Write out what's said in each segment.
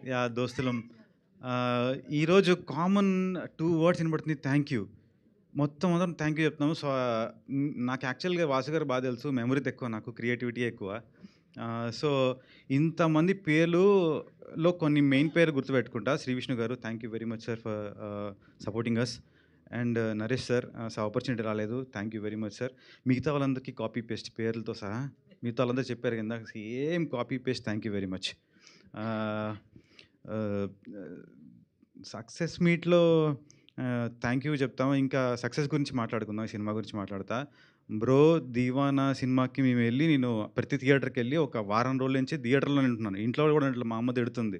Yeah! దోస్తులం. ఈరోజు common 2 words వినపడుతుంది. Thank you. మొత్తం అందరం థ్యాంక్ యూ చెప్తున్నాము. నాకు యాక్చువల్‌గా వాసు గారు తెలుసు. మెమరీ తక్కువ నాకు. క్రియేటివిటీ ఎక్కువ. సో, ఇంతమంది పేర్లులో కొన్ని మెయిన్ పేరు గుర్తుపెట్టుకుంటా. శ్రీ విష్ణు గారు thank you very much sir for supporting us. And Naresh sir opportunity రాలేదు. Thank you very much sir. మిగతా వాళ్ళందరికీ కాపీ పేస్ట్ పేర్లతో సహా మిగతా వాళ్ళందరూ చెప్పారు కింద same copy paste. Thank you very much. Success మీట్‌లో థ్యాంక్ యూ చెప్తాము. ఇంకా సక్సెస్ గురించి మాట్లాడుకుందాం. ఈ సినిమా గురించి మాట్లాడతా. బ్రో 'దీవానా' సినిమాకి మేమెళ్ళి నేను ప్రతి థియేటర్‌కెళ్ళి ఒక వారం రోజుల నుంచి థియేటర్‌లోనే ఉంటున్నాను. ఇంట్లో కూడా ఉండట్లే. మా అమ్మ తిడుతుంది.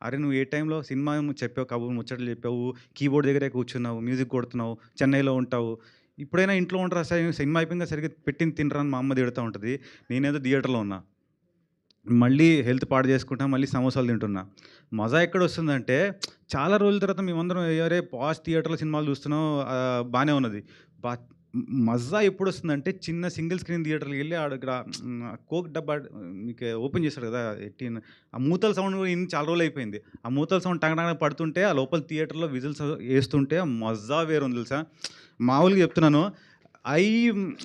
"అరే! నువ్వు ఏ టైంలో సినిమా చెప్పావు, కబుర్లు ముచ్చట్లు చెప్పావు, కీబోర్డ్ దగ్గరే కూర్చున్నావు, మ్యూజిక్ కొడుతున్నావు, చెన్నైలో ఉంటావు. ఇప్పుడైనా ఇంట్లో ఉండరా సినిమా అయిపోయింగా సరిగ్గా పెట్టింది తినరా" అని మా అమ్మ తిడుతా ఉంటది. నేనేదో థియేటర్‌లో ఉన్నా. మళ్ళీ హెల్త్ పాడు చేసుకుంటా, మళ్ళీ సమోసాలు తింటున్నా. మజా ఎక్కడొస్తుందంటే, చాలా రోజుల తర్వాత మేమందరం "అరే! పాష్ థియేటర్‌లో సినిమాలు చూస్తున్నాం" బానే ఉన్నది. బా మజా ఎప్పుడొస్తుందంటే, చిన్న సింగిల్ స్క్రీన్ థియేటర్‌కెళ్ళి ఇక్కడ కోక్ డబ్బా మీకు ఓపెన్ చేస్తాడు కదా! ఆ మూతల సౌండ్ కూడా ఇని చాలా రోజులయిపోయింది. ఆ మూతల సౌండ్ టంగ్ టంగ్ పడుతుంటే, ఆ లోపల థియేటర్‌లో విజిల్స్ ఏస్తుంటే మజా వేరుంది తెలుసా! మామూలుగా చెప్తున్నాను. I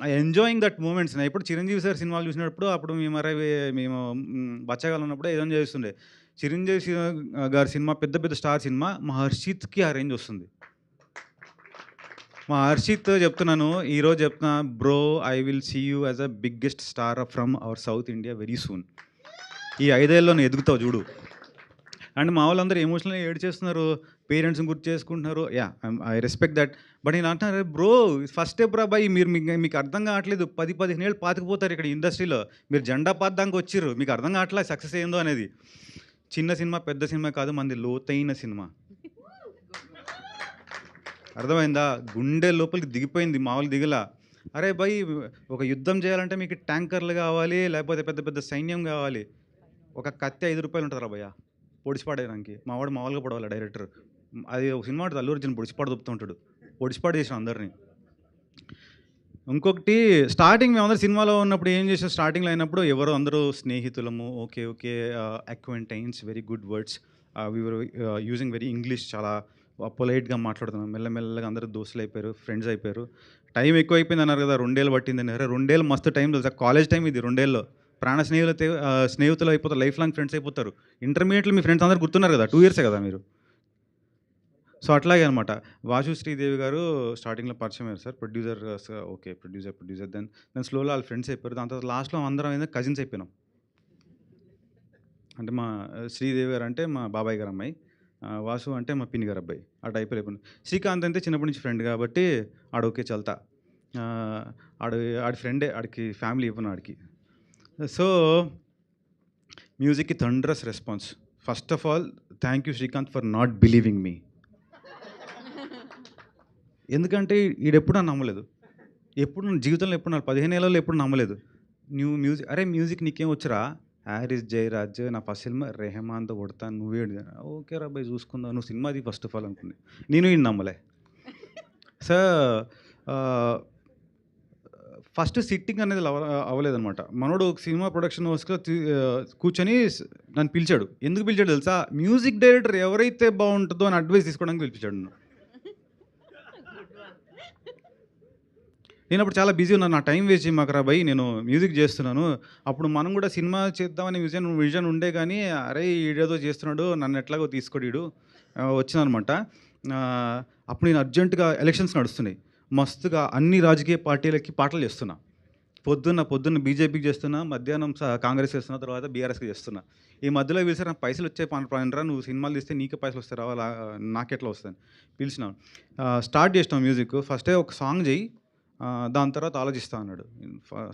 I enjoying that moments. నేనెప్పుడు 'చిరంజీవి' సార్ సినిమాలు చూసినప్పుడు అప్పుడు మేము బచ్చగాళ్ళం ఉన్నప్పుడు ఏదైనా చేస్తుండే. 'చిరంజీవి' గారి సినిమా పెద్ద పెద్ద స్టార్ సినిమా. మా హర్షిత్‌కి ఆ రేంజ్ వస్తుంది. మా హర్షిత్ చెప్తున్నాను. ఈరోజు చెప్తున్నా bro I will see you as a biggest star from our south India very soon. ఈ 5 ఏళ్లలో నువ్వు ఎదుగుతావు చూడు. అండ్ మా వాళ్ళందరూ ఎమోషనల్‌గా ఏడ్చేస్తున్నారు. పేరెంట్స్‌ని గుర్తు చేసుకుంటున్నారు. Yeah! I respect that. But నేను అంటున్నా బ్రో ఫస్ట్ స్టెప్ రా బయ్ మీకు అర్థం కావట్లేదు. 10, 15 ఏళ్ళు పాతుకుపోతారు ఇక్కడ ఇండస్ట్రీలో. మీరు జెండా పాతడానికి వచ్చిర్రు. మీకు అర్థం కావట్లే సక్సెస్ ఏందో అనేది. చిన్న సినిమా, పెద్ద సినిమా కాదు. మనది లోతైన సినిమా. అర్థమైందా? గుండె లోపలికి దిగిపోయింది. మామూలుగా దిగలా. అరే భయ్! ఒక యుద్ధం చేయాలంటే మీకు ట్యాంకర్లు కావాలి. లేకపోతే పెద్ద పెద్ద సైన్యం కావాలి. ఒక కత్తి రూ. 5 ఉంటదిరా భయ్యా! పొడిచి పడేయడానికి. మావాడు మామూలుగా పొడవలే డైరెక్టర్. అది ఒక సినిమా ఉంటది 'అల్లు అర్జున్' పొడిచి పడదొబ్బుతూ ఉంటాడు. పొడిచి పడేసాం అందరిని. ఇంకొకటి స్టార్టింగ్ మేమందరం సినిమాలో ఉన్నప్పుడు ఏం చేసాం స్టార్టింగ్‌లో అయినప్పుడు ఎవరో అందరూ స్నేహితులము. Okay. Okay. Acquaintances very good words. We were using very English చాలా పొలైట్‌గా మాట్లాడుతున్నాం. మెల్లమెల్లగా అందరూ దోస్తులైపోయారు. ఫ్రెండ్స్ అయిపోయారు. టైం ఎక్కువైపోయిందన్నారు కదా! 2 ఏళ్ళు పట్టిందని. అరే 2 ఏళ్ళు మస్తు టైం తెలుసా? కాలేజ్ టైం ఇది 2 ఏల్లో. ప్రాణ స్నేహితులు అయిపోతారు. లైఫ్ లాంగ్ ఫ్రెండ్స్ అయిపోతారు. ఇంటర్మీడియేట్‌లో మీ ఫ్రెండ్స్ అందరూ గుర్తున్నారు కదా! 2 ఇయర్సే కదా మీరు. సో, అట్లాగే అనమాట. వాసు శ్రీదేవి గారు స్టార్టింగ్‌లో పరిచయమయ్యారు sir. Producer okay. Producer then స్లోగా ఆళ్ళు ఫ్రెండ్స్ అయిపోయారు. దాని తర్వాత లాస్ట్‌లో అందరం ఏంది కజిన్స్ అయిపోయినాం. అంటే మా శ్రీదేవి గారు అంటే మా బాబాయ్ గారి అమ్మాయి. వాసు అంటే మా పిన్ని గారి అబ్బాయి. ఆ టైప్‌లో అయిపోయింది. శ్రీకాంత్ అంటే చిన్నప్పటి నుంచి ఫ్రెండ్ కాబట్టి ఆడు ఓకే చల్తా. ఆహ్, ఆడు ఆడి ఫ్రెండే ఆడికి ఫ్యామిలీ ఇవ్వను ఆడికి. సో, మ్యూజిక్‌కి thunderous response. First of all thank you Srikanth for not believing me. ఎందుకంటే ఈడెప్పుడు నన్ను నమ్మలేదు. ఎప్పుడు నా జీవితంలో ఎప్పుడు నా 15 ఏళ్లలో ఎప్పుడు నమ్మలేదు. నువ్వు అరే మ్యూజిక్ నీకేం వచ్చురా? 'హారిస్ జయరాజ్' నా ఫస్ట్ సినిమా 'రెహమాన్‌తో కొడతా' నువ్వేంటి ఓకే రా అబ్బాయి చూసుకుందాం. నువ్వు సినిమా తీ ఫస్ట్ ఆఫ్ ఆల్ అనుకున్నా. నేను ఈడిని నమ్మలే. సో, ఆహ్, ఫస్ట్ సిట్టింగ్ అనేది అవ్వలేదనమాట. మనోడు ఒక సినిమా ప్రొడక్షన్ హౌస్‌లో కూర్చొని నన్ను పిలిచాడు. ఎందుకు పిలిచాడో తెలుసా? మ్యూజిక్ డైరెక్టర్ ఎవరైతే బావుంటదో అని అడ్వైస్ తీసుకోవడానికి పిలిపించాడు నన్ను. నేనప్పుడు చాలా బిజీ ఉన్నాను. నా టైం వేస్ట్ చేయమాకురా భయ్! నేను మ్యూజిక్ జేస్తున్నాను. అప్పుడు మనం గూడా సినిమా చేద్దామనే విజన్ ఉండే గానీ, అరే! ఈడేదో చేస్తున్నాడు. నన్ను ఎట్లాగో తీసుకోడు ఈడు. వచ్చిందనమాట. అప్పుడు నేను అర్జెంట్‌గా ఎలక్షన్స్ నడుస్తున్నాయి. మస్తుగా అన్ని రాజకీయ పార్టీలకి పాటలు చేస్తున్నా. పొద్దున్న బీజేపీకి చేస్తున్నా. మధ్యాహ్నం కాంగ్రెస్ చేస్తున్నా. తర్వాత బీఆర్ఎస్‌కి చేస్తున్నా. ఈ మధ్యలో పిలిసారు. నాకు పైసలొచ్చే పనిరా నువ్వు సినిమాలు తీస్తే నీకే పైసలొస్తాయి రావాలా నాకెట్లా వస్తాయని పిలిచినాను. స్టార్ట్ చేసినాం మ్యూజిక్. ఫస్టే ఒక సాంగ్ చెయ్యి. దాని తర్వాత ఆలోచిస్తా అన్నాడు.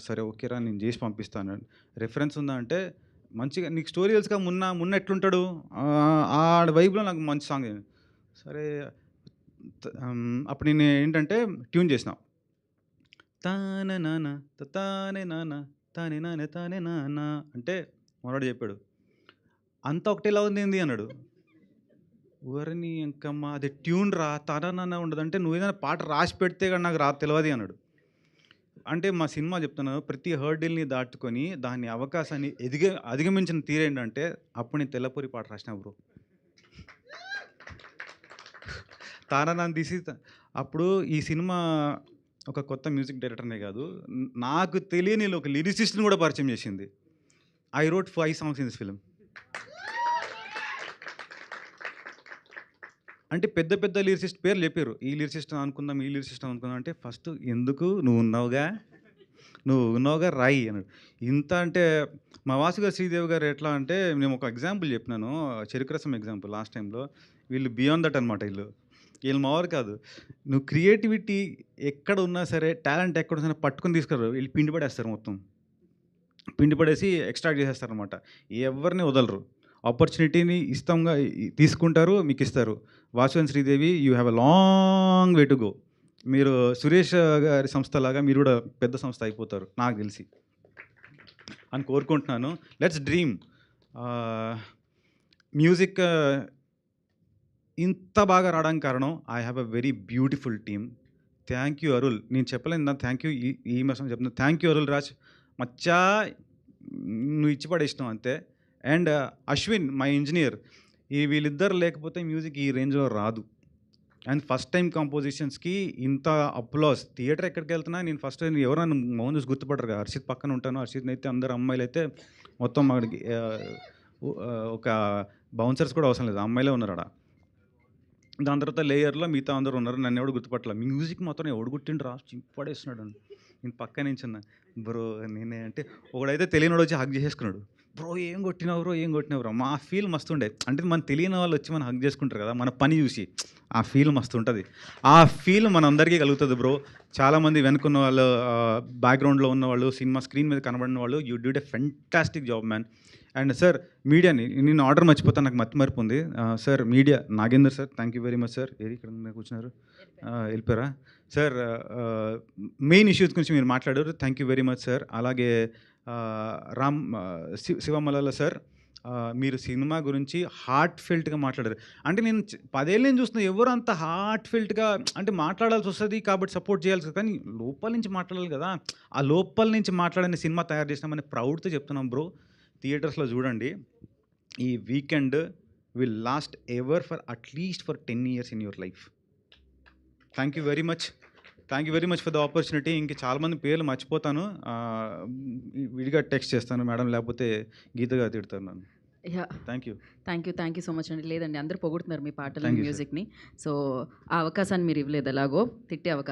సరే ఓకేరా నేను చేసి పంపిస్తా అన్నాడు. రిఫరెన్స్ ఉందా అంటే మంచిగా నీకు స్టోరీ తెలుసుగా మున్న ఎట్లుంటాడు ఆడ వైబ్‌లో నాకు మంచి సాంగ్ సరే అప్పుడు నేను ఏంటంటే ట్యూన్ చేసిన. తానే నాన్న తానే నాన్న తానే నానే తానే నాన్న అంటే మనోడు చెప్పాడు. అంతా ఒకటేలా ఉంది ఏంది అన్నాడు. ఓరిని ఇంకమ్మ అది ట్యూన్ రా తననన ఉండదంటే నువ్వేదైనా పాట రాసి పెడితే గాని నాకు తెలవది అన్నాడు. అంటే మా సినిమా చెప్తున్నాను ప్రతి హర్డిల్‌ని దాటుకొని దాన్ని అవకాశాన్ని అధిగమించిన తీరేంటంటే అప్పుడు నేను 'తెల్లపొరి' పాట రాసినా బ్రో. 'తారానాథ్' తీసి అప్పుడు ఈ సినిమా ఒక కొత్త మ్యూజిక్ డైరెక్టర్‌నే కాదు, నాకు తెలియని ఒక లిరిసిస్ట్‌ని కూడా పరిచయం చేసింది. I wrote 5 songs in this film. అంటే పెద్ద పెద్ద లిరిసిస్ట్ పేర్లు చెప్పారు. ఈ లిరిసిస్ట్ అనుకుందాం, ఈ లిరిసిస్ట్ అనుకుందాం అంటే ఫస్ట్ ఎందుకు నువ్వు ఉన్నావుగా రాయి అన్నాడు. ఇంత అంటే మా వాసు గారు, శ్రీదేవి గారు ఎట్లా అంటే నేను ఒక ఎగ్జాంపుల్ చెప్పినాను. చెరుకు రసం ఎగ్జాంపుల్ లాస్ట్ టైంలో. వీళ్ళు బియాండ్ దట్ అనమాట వీళ్ళు. వీళ్ళు మావారు కాదు. నువ్వు క్రియేటివిటీ ఎక్కడ ఉన్నా సరే, టాలెంట్ ఎక్కడ ఉన్నా సరే పట్టుకొని తీసుకురారు. వీళ్ళు పిండి పడేస్తారు మొత్తం. పిండి పడేసి ఎక్స్ట్రాక్ట్ చేసేస్తారనమాట. ఎవరిని వదలరు. ఆపర్చునిటీని ఇష్టంగా తీసుకుంటారు, మీకు ఇస్తారు. Vasu and Sridevi you have a long way to go. మీరు సురేష్ గారి సంస్థలాగా మీరు కూడా పెద్ద సంస్థ అయిపోతారు నాకు తెలిసి అని కోరుకుంటున్నాను. Let's dream. మ్యూజిక్ ఇంత బాగా రావడానికి కారణం I have a very beautiful team. Thank you Arul. నేను చెప్పలేను నా థ్యాంక్ యూ ఈ మెసేజ్ చెప్తున్నాను. Thank you Arul Raj. మచ్చా నువ్వు ఇచ్చి పడేసినావు అంతే. And Ashwin my engineer. వీళ్ళిద్దరు లేకపోతే మ్యూజిక్ ఈ రేంజ్లో రాదు. అండ్ ఫస్ట్ టైం కంపోజిషన్స్కి ఇంత అప్లాస్. థియేటర్ ఎక్కడికి వెళ్తున్నా నేను ఫస్ట్ టైం ఎవరైనా మౌన్ చూసి గుర్తుపడరు కదా. హర్షిత్ పక్కన ఉంటాను. హర్షిత్ అయితే అందరు అమ్మాయిలు అయితే మొత్తం అక్కడికి ఒక బౌన్సర్స్ కూడా అవసరం లేదు, అమ్మాయిలే ఉన్నారు ఆడ. దాని తర్వాత లేయర్లో మిగతా అందరూ ఉన్నారు. నన్ను ఎవడు గుర్తుపట్టలేదు. మ్యూజిక్ మాత్రం ఎవడు గుట్టిండు రా చింపడేస్తున్నాడు అని. నేను పక్క నుంచి ఉన్నా. బ్రో నేనే అంటే ఒకడైతే తెలియనివాడు వచ్చి హగ్ చేసేసుకున్నాడు. బ్రో ఏం కొట్టినవరు మా ఫీల్ మస్తు ఉండే. అంటే మన తెలియని వాళ్ళు వచ్చి మనం హగ్ చేసుకుంటారు కదా మన పని చూసి. ఆ ఫీల్ మస్తు ఉంటుంది. ఆ ఫీల్ మన అందరికీ కలుగుతుంది బ్రో. చాలామంది వెనుకున్న వాళ్ళు, బ్యాక్గ్రౌండ్లో ఉన్న వాళ్ళు, సినిమా స్క్రీన్ మీద కనబడిన వాళ్ళు, you did a fantastic job man. And sir మీడియాని నేను ఆర్డర్ మర్చిపోతాను, నాకు మర్పు ఉంది. Sir media Nagender sir, thank you very much sir. ఇక్కడ కూర్చున్నారు, వెళ్ళిపోయారా సార్? మెయిన్ ఇష్యూస్ గురించి మీరు మాట్లాడారు, thank you very much sir. అలాగే శివమలల సార్, మీరు సినిమా గురించి హార్ట్ ఫెల్ట్గా మాట్లాడారు. అంటే నేను 10 ఏళ్ళ నుంచి చూస్తున్నా ఎవరు అంత హార్ట్ ఫెల్ట్గా అంటే మాట్లాడాల్సి వస్తుంది కాబట్టి సపోర్ట్ చేయాల్సి వస్తుంది, కానీ లోపల నుంచి మాట్లాడాలి కదా. ఆ లోపల నుంచి మాట్లాడిన సినిమా తయారు చేసినామని ప్రౌడ్తో చెప్తున్నాం బ్రో. థియేటర్స్లో చూడండి. ఈ weekend will last ever for at least for 10 years in your life. Thank you very much for the opportunity. ఇంక చాలామంది పేర్లు మర్చిపోతాను, విడిగా టెక్స్ట్ చేస్తాను మేడం, లేకపోతే గీతగా తిడతాను నన్ను. థ్యాంక్ యూ సో మచ్ అండి. లేదండి అందరూ పొగుడుతున్నారు మీ పాటలు, మ్యూజిక్ని. సో ఆ అవకాశాన్ని మీరు ఇవ్వలేదు, ఎలాగో తిట్టే అవకాశం.